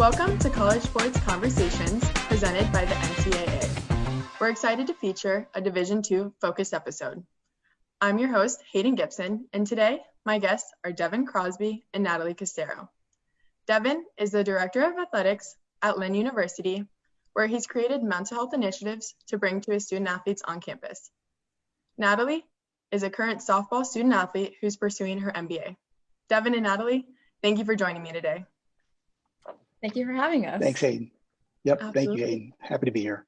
Welcome to College Sports Conversations presented by the NCAA. We're excited to feature a Division II focused episode. I'm your host, Haydyn Gibson, and today my guests are Devin Crosby and Natalie Costero. Devin is the Director of Athletics at Lynn University, where he's created mental health initiatives to bring to his student athletes on campus. Natalie is a current softball student athlete who's pursuing her MBA. Devin and Natalie, thank you for joining me today. Thank you for having us. Thanks, Haydyn. Yep, Absolutely. Thank you, Haydyn. Happy to be here.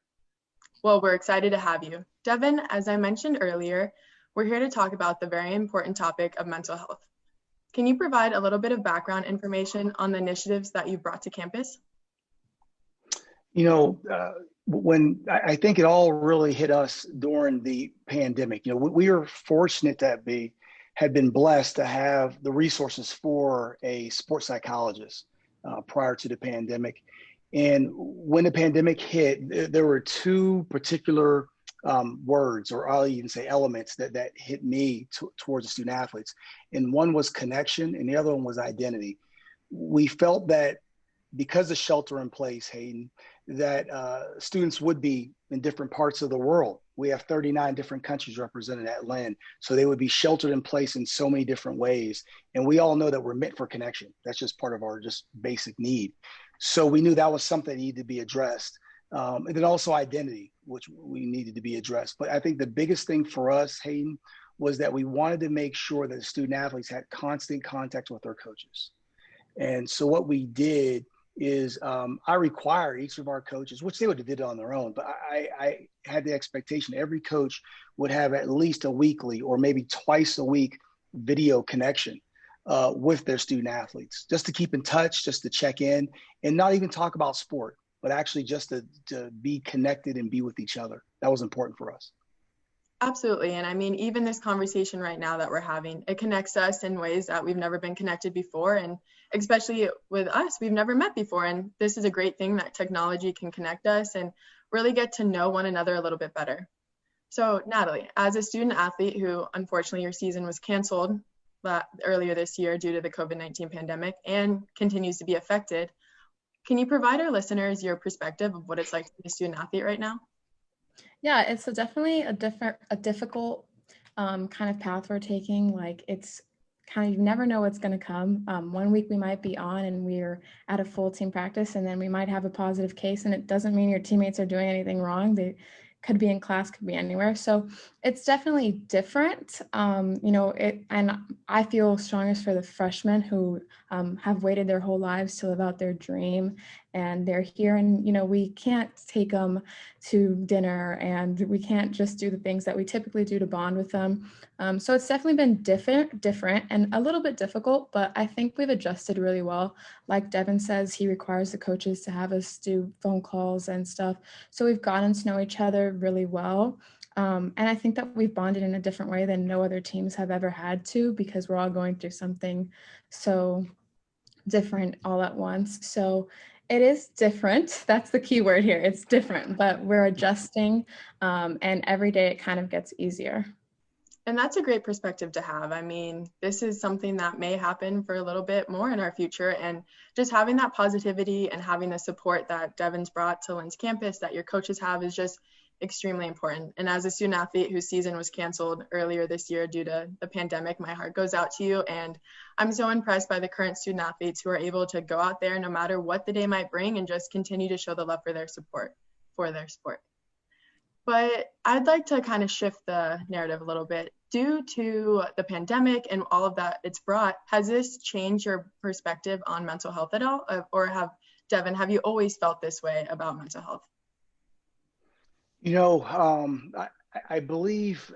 Well, we're excited to have you. Devin, as I mentioned earlier, we're here to talk about the very important topic of mental health. Can you provide a little bit of background information on the initiatives that you've brought to campus? When I think it all really hit us during the pandemic, we are fortunate that we had been blessed to have the resources for a sports psychologist prior to the pandemic. And when the pandemic hit, there were two particular words, or I'll even say elements that hit me towards the student athletes. And one was connection and the other one was identity. We felt that because of shelter in place, Haydyn, that students would be in different parts of the world. We have 39 different countries represented at Lynn. So they would be sheltered in place in so many different ways. And we all know that we're meant for connection. That's just part of our just basic need. So we knew that was something that needed to be addressed. And then also identity, which we needed to be addressed. But I think the biggest thing for us, Haydyn, was that we wanted to make sure that the student athletes had constant contact with their coaches. And so what we did is I required each of our coaches, which they would have did it on their own, but I had the expectation every coach would have at least a weekly or maybe twice a week video connection with their student athletes, just to keep in touch, just to check in and not even talk about sport, but actually just to be connected and be with each other. That was important for us. Absolutely. And I mean, even this conversation right now that we're having, it connects us in ways that we've never been connected before. And especially with us, we've never met before. And this is a great thing that technology can connect us and really get to know one another a little bit better. So Natalie, as a student athlete who unfortunately your season was canceled earlier this year due to the COVID-19 pandemic and continues to be affected, can you provide our listeners your perspective of what it's like to be a student athlete right now? Yeah, it's definitely a difficult kind of path we're taking. Like it's kind of, you never know what's going to come. 1 week we might be on and we're at a full team practice, and then we might have a positive case, and it doesn't mean your teammates are doing anything wrong. They could be in class, could be anywhere. So it's definitely different. And I feel strongest for the freshmen who have waited their whole lives to live out their dream, and they're here, and we can't take them to dinner, and we can't just do the things that we typically do to bond with them. So it's definitely been different and a little bit difficult, but I think we've adjusted really well. Like Devin says, he requires the coaches to have us do phone calls and stuff. So we've gotten to know each other really well. And I think that we've bonded in a different way than no other teams have ever had to, because we're all going through something so different all at once. So it is different. That's the key word here. It's different, but we're adjusting, and every day it kind of gets easier. And that's a great perspective to have. I mean, this is something that may happen for a little bit more in our future, and just having that positivity and having the support that Devin's brought to Lynn's campus, that your coaches have, is just extremely important. And as a student athlete whose season was canceled earlier this year due to the pandemic, my heart goes out to you. And I'm so impressed by the current student athletes who are able to go out there no matter what the day might bring and just continue to show the love for their sport. But I'd like to kind of shift the narrative a little bit. Due to the pandemic and all of that it's brought, has this changed your perspective on mental health at all? Or Devin, have you always felt this way about mental health? I believe,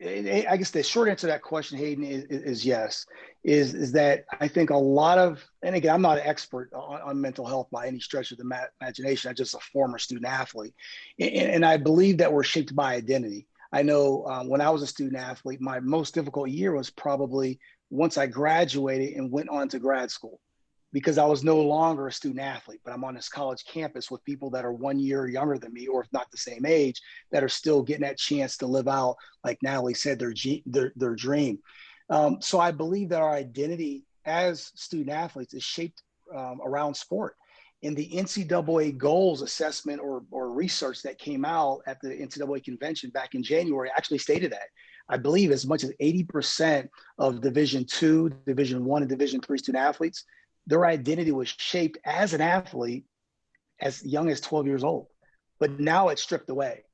I guess the short answer to that question, Haydyn, is yes, is that I think a lot of, and again, I'm not an expert on mental health by any stretch of the imagination. I'm just a former student athlete. And I believe that we're shaped by identity. I know when I was a student athlete, my most difficult year was probably once I graduated and went on to grad school, because I was no longer a student athlete, but I'm on this college campus with people that are 1 year younger than me, or if not the same age, that are still getting that chance to live out, like Natalie said, their dream. So I believe that our identity as student athletes is shaped around sport. in the NCAA goals assessment or research that came out at the NCAA convention back in January actually stated that. I believe as much as 80% of Division II, Division I, and Division III student athletes, their identity was shaped as an athlete as young as 12 years old. But now it's stripped away.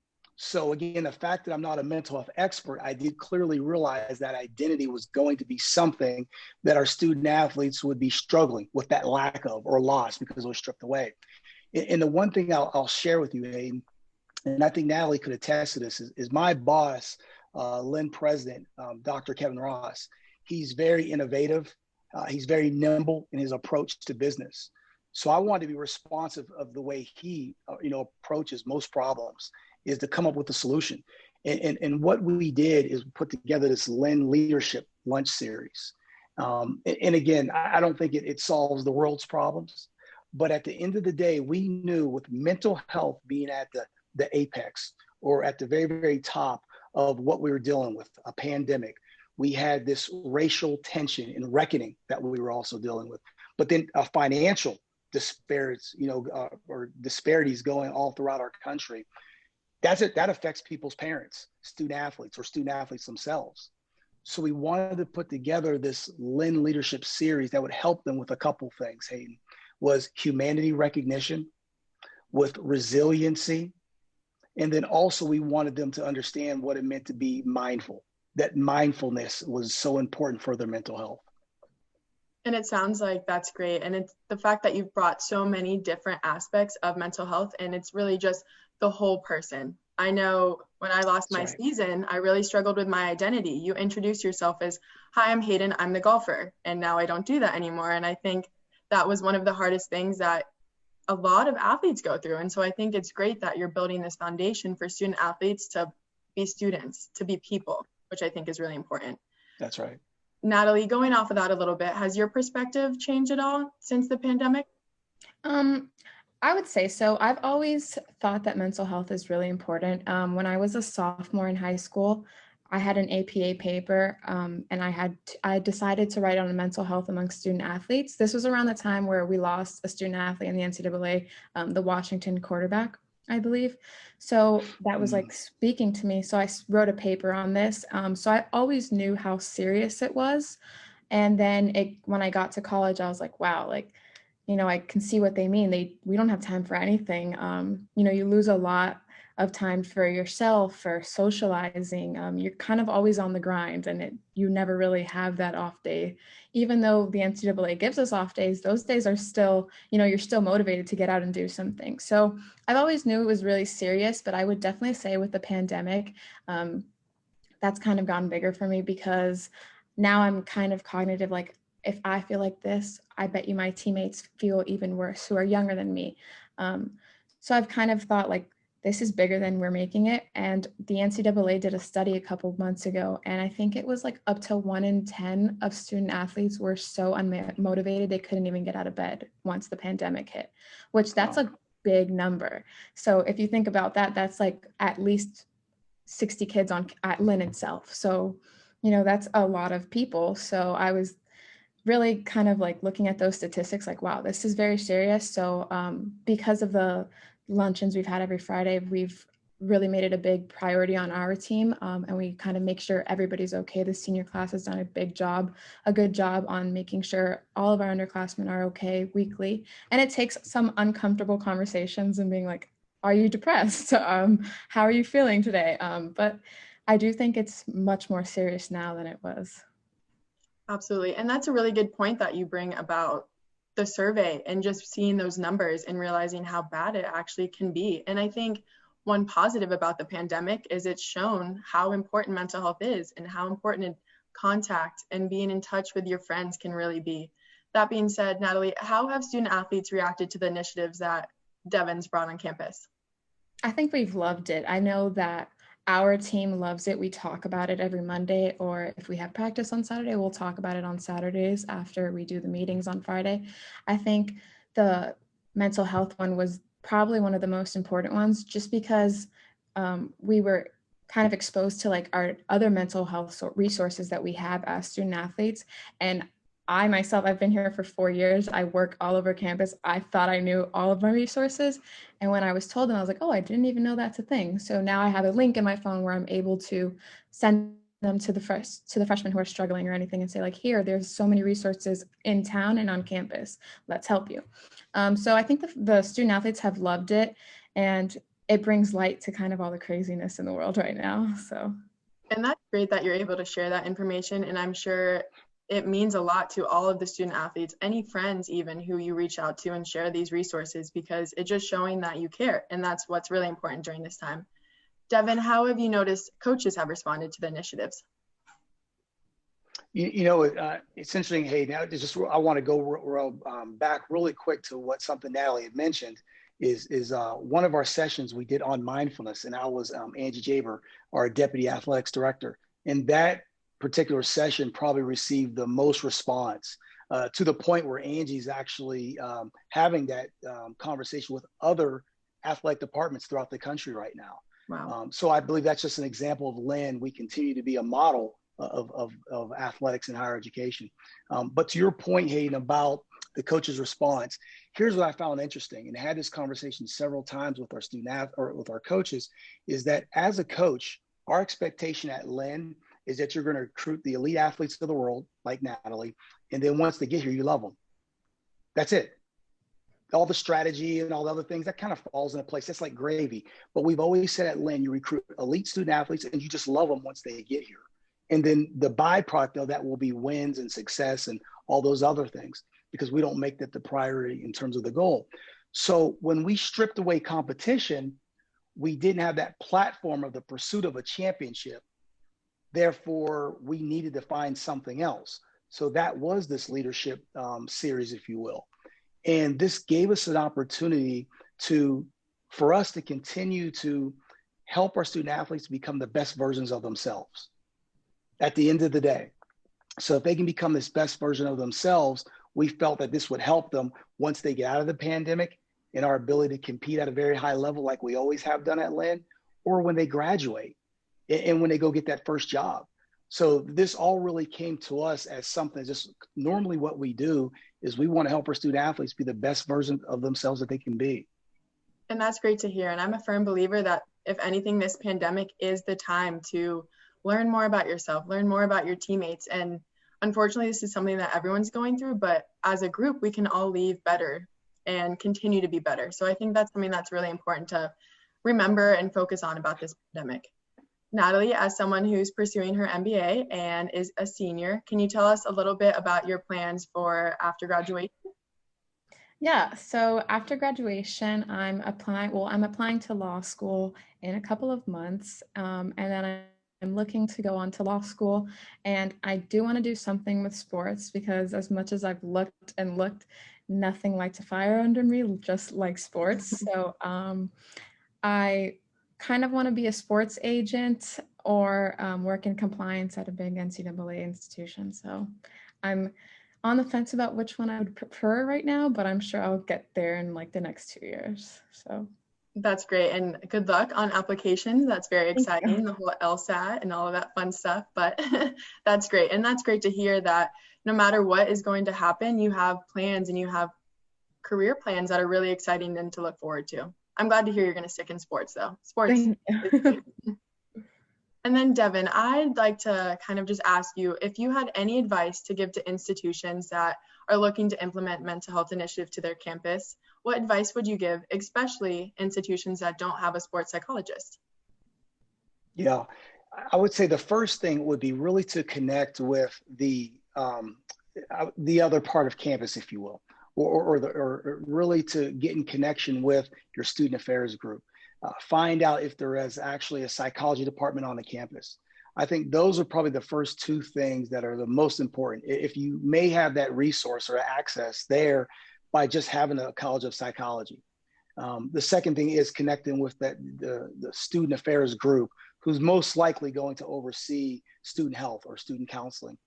So again, the fact that I'm not a mental health expert, I did clearly realize that identity was going to be something that our student athletes would be struggling with that lack of or loss because it was stripped away. And the one thing I'll share with you, Haydyn, and I think Natalie could attest to this, is my boss, Lynn president, Dr. Kevin Ross. He's very innovative. He's very nimble in his approach to business. So I want to be responsive of the way he, approaches most problems, is to come up with a solution. And what we did is put together this Lynn Leadership Lunch Series. And again, I don't think it solves the world's problems, but at the end of the day, we knew with mental health being at the apex or at the very, very top of what we were dealing with, a pandemic, we had this racial tension and reckoning that we were also dealing with, but then a financial disparities, or disparities going all throughout our country. That affects people's parents, student athletes, or student athletes themselves. So we wanted to put together this Lynn Leadership Series that would help them with a couple things, Haydyn, was humanity recognition, with resiliency, and then also we wanted them to understand what it meant to be mindful, that mindfulness was so important for their mental health. And it sounds like that's great. And it's the fact that you've brought so many different aspects of mental health, and it's really just the whole person. I know when I lost my season, I really struggled with my identity. You introduce yourself as, hi, I'm Haydyn, I'm the golfer. And now I don't do that anymore. And I think that was one of the hardest things that a lot of athletes go through. And so I think it's great that you're building this foundation for student athletes to be students, to be people, which I think is really important. That's right. Natalie, going off of that a little bit, has your perspective changed at all since the pandemic? I would say so. I've always thought that mental health is really important. When I was a sophomore in high school, I had an APA paper, and I decided to write on mental health among student athletes. This was around the time where we lost a student athlete in the NCAA, the Washington quarterback, I believe. So that was like speaking to me. So I wrote a paper on this. So I always knew how serious it was. And then when I got to college, I was like, wow, I can see what they mean. We don't have time for anything. You lose a lot of time for yourself, for socializing. You're kind of always on the grind, and you never really have that off day. Even though the NCAA gives us off days, those days are still, you're still motivated to get out and do something. So I've always knew it was really serious, but I would definitely say with the pandemic, that's kind of gotten bigger for me, because now I'm kind of cognitive, like, if I feel like this, I bet you my teammates feel even worse who are younger than me. So I've kind of thought, like, this is bigger than we're making it. And the NCAA did a study a couple months ago, and I think it was like up to 1 in 10 of student athletes were so unmotivated they couldn't even get out of bed once the pandemic hit, which that's a big number. So if you think about that, that's like at least 60 kids at Lynn itself. So, that's a lot of people. So I was really kind of like looking at those statistics, like, wow, this is very serious. So because of the luncheons we've had every Friday, we've really made it a big priority on our team, and we kind of make sure everybody's okay. The senior class has done a good job on making sure all of our underclassmen are okay weekly. And it takes some uncomfortable conversations and being like, are you depressed? How are you feeling today? But I do think it's much more serious now than it was. Absolutely. And that's a really good point that you bring about the survey and just seeing those numbers and realizing how bad it actually can be. And I think one positive about the pandemic is it's shown how important mental health is and how important contact and being in touch with your friends can really be. That being said, Natalie, how have student athletes reacted to the initiatives that Devin's brought on campus? I think we've loved it. I know that our team loves it. We talk about it every Monday, or if we have practice on Saturday, we'll talk about it on Saturdays after we do the meetings on Friday. I think the mental health one was probably one of the most important ones, just because we were kind of exposed to like our other mental health resources that we have as student athletes. And I myself, I've been here for 4 years. I work all over campus. I thought I knew all of my resources. And when I was told them, I was like, oh, I didn't even know that's a thing. So now I have a link in my phone where I'm able to send them to the freshmen who are struggling or anything and say like, here, there's so many resources in town and on campus. Let's help you. So I think the student athletes have loved it, and it brings light to kind of all the craziness in the world right now. So. And that's great that you're able to share that information. And I'm sure it means a lot to all of the student athletes, any friends even who you reach out to and share these resources, because it's just showing that you care. And that's what's really important during this time. Devin, how have you noticed coaches have responded to the initiatives? It's interesting, Haydyn. I want to go back really quick to something Natalie had mentioned. Is one of our sessions we did on mindfulness, and I was Angie Jaber, our deputy athletics director, and that particular session probably received the most response, to the point where Angie's actually having that conversation with other athletic departments throughout the country right now. Wow. So I believe that's just an example of Lynn. We continue to be a model of athletics and higher education. But to your point, Haydyn, about the coach's response, here's what I found interesting, and had this conversation several times with our with our coaches, is that as a coach, our expectation at Lynn is that you're going to recruit the elite athletes of the world, like Natalie, and then once they get here, you love them. That's it. All the strategy and all the other things, that kind of falls into place. That's like gravy. But we've always said at Lynn, you recruit elite student athletes and you just love them once they get here. And then the byproduct of that will be wins and success and all those other things, because we don't make that the priority in terms of the goal. So when we stripped away competition, we didn't have that platform of the pursuit of a championship. Therefore, we needed to find something else. So that was this leadership series, if you will. And this gave us an opportunity for us to continue to help our student athletes become the best versions of themselves at the end of the day. So if they can become this best version of themselves, we felt that this would help them once they get out of the pandemic in our ability to compete at a very high level like we always have done at Lynn, or when they graduate and when they go get that first job. So this all really came to us as something, just normally what we do is we want to help our student athletes be the best version of themselves that they can be. And that's great to hear. And I'm a firm believer that if anything, this pandemic is the time to learn more about yourself, learn more about your teammates. And unfortunately, this is something that everyone's going through, but as a group, we can all leave better and continue to be better. So I think that's something that's really important to remember and focus on about this pandemic. Natalie, as someone who's pursuing her MBA and is a senior, can you tell us a little bit about your plans for after graduation? Yeah, so after graduation, I'm applying to law school in a couple of months, and then I'm looking to go on to law school, and I do want to do something with sports, because as much as I've looked and looked, nothing lights a fire under me, just like sports. So I kind of want to be a sports agent or work in compliance at a big NCAA institution. So I'm on the fence about which one I would prefer right now, but I'm sure I'll get there in like the next 2 years. So that's great, and good luck on applications. That's very exciting, the whole LSAT and all of that fun stuff, but that's great. And that's great to hear that no matter what is going to happen, you have plans and you have career plans that are really exciting and to look forward to. I'm glad to hear you're going to stick in sports though. Sports. And then Devin, I'd like to kind of just ask you if you had any advice to give to institutions that are looking to implement mental health initiative to their campus. What advice would you give, especially institutions that don't have a sports psychologist? Yeah, I would say the first thing would be really to connect with the other part of campus, if you will, or really to get in connection with your student affairs group. Find out if there is actually a psychology department on the campus. I think those are probably the first two things that are the most important. If you may have that resource or access there by just having a college of psychology. The second thing is connecting with the student affairs group, who's most likely going to oversee student health or student counseling.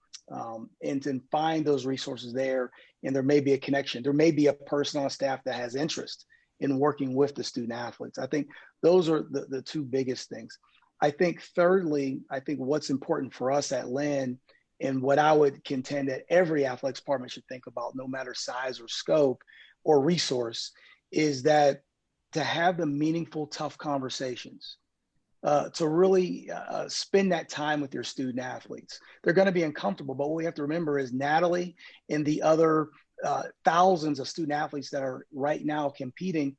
And to find those resources there, and there may be a connection. There may be a person on staff that has interest in working with the student athletes. I think those are the two biggest things. I think thirdly, what's important for us at Lynn And what I would contend that every athletics department should think about, no matter size or scope or resource, is that to have the meaningful, tough conversations, to really spend that time with your student athletes. They're going to be uncomfortable, but what we have to remember is Natalie and the other thousands of student athletes that are right now competing,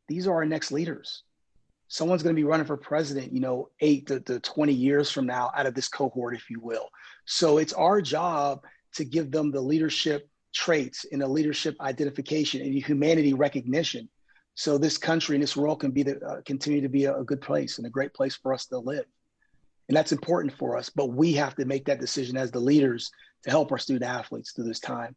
these are our next leaders. Someone's going to be running for president, 8 to 20 years from now out of this cohort, if you will. So it's our job to give them the leadership traits and the leadership identification and humanity recognition. So this country and this world can continue to be a good place and a great place for us to live. And that's important for us, but we have to make that decision as the leaders to help our student athletes through this time.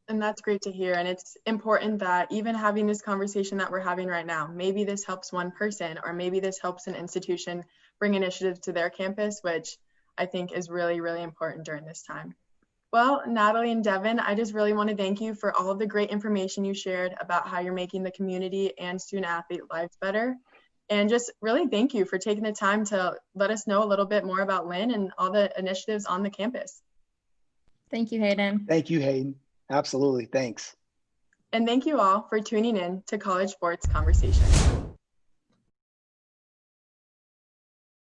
And that's great to hear. And it's important that even having this conversation that we're having right now, maybe this helps one person, or maybe this helps an institution bring initiatives to their campus, which I think is really, really important during this time. Well, Natalie and Devin, I just really want to thank you for all of the great information you shared about how you're making the community and student athlete lives better. And just really thank you for taking the time to let us know a little bit more about Lynn and all the initiatives on the campus. Thank you, Haydyn. Thank you, Haydyn. Absolutely. Thanks. And thank you all for tuning in to College Sports Conversations.